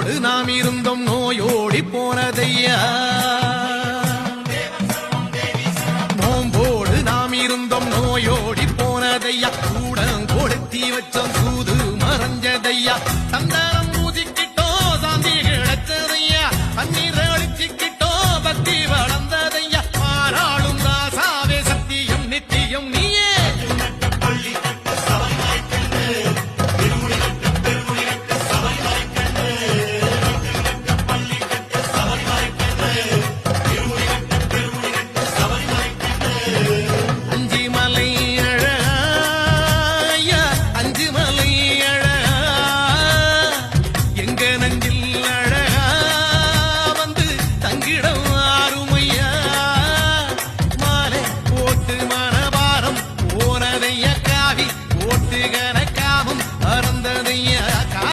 நோம்போடு நாம் இருந்தோம் நோயோடி போனதையா நோம்போடு நாம் இருந்தோம் நோயோடி போனதையா கூட கொடுத்தி வச்சோம் சூது மறைஞ்சதையா தந்த